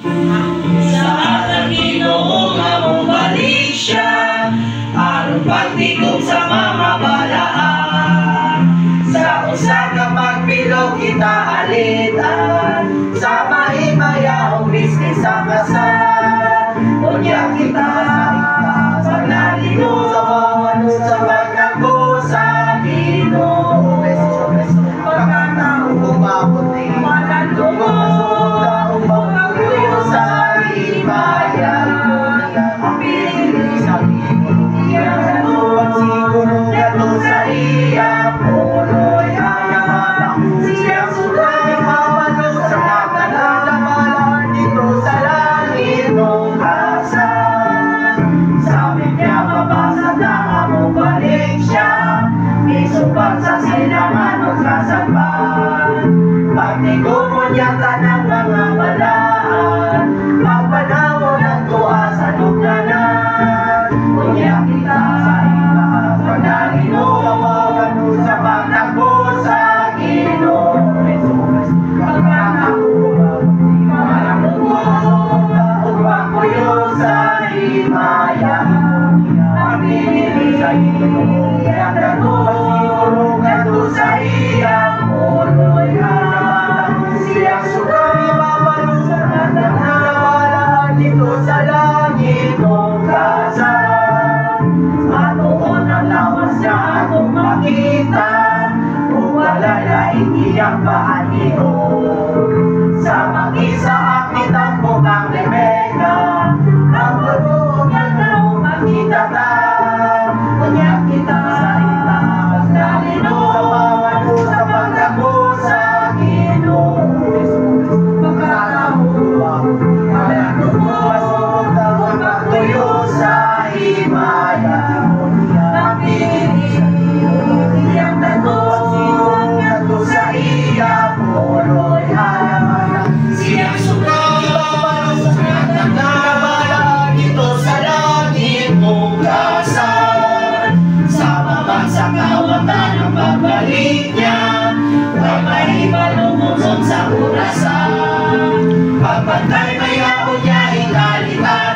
Sa atang Ginoo nga mubalik siya, aron pagtigom sa mga balaan. Sa usa ka pagbilog kita alitan, sa mahimaya o business sa kasal. Unya kita sa nalino sa mga sa pagkago sa Ginoo. Pagkatao umabot ni manandugo, umaguyo sa himaya. Ang pinili sa Ginoo, pagsiguro gato sa iya puloy hayang. Siya sugay mabalo sa kakalalaman dito sa langit nung kasal. Sabi niya mabasa na mo balik siya, isupat sa silangan o kasapan. Pagtigumon niya tanang mga balaan, magpanaw ng tuwa sa lugnanan. Unya kita sa iba, panalino kapagano sa pagtakbo sa Ginoo. Pagkatao malamugo, umakuyo sa himaya. Ang pinili sa Ginoo, ang siguro gato sa iyang puloy hayang. Siyang sugay mabalo sa katangalan dito sa langit nung kasal. Matuon ang lawas niya atong makita, kung wala laing iyang paanion. Sa mag-isa akit ang bukang Rebecca, ang baruong yan na makita ta. Unya kita sa itaas na lino, pamano sa pagdako sa Ginoo. Pagkatawa, malanugo, umakuyo sa himaya. Ang pinili sa Ginoo, iyang nagtuon gato sa iya puloy hayang. Siyang sugay mabalo sa katangalan dito sa langit mong kasal. Sa babang sa kawatan ang pagbalik niya, kamay malumuson sa orasan. Pagpantay mayaon niya ikalitan,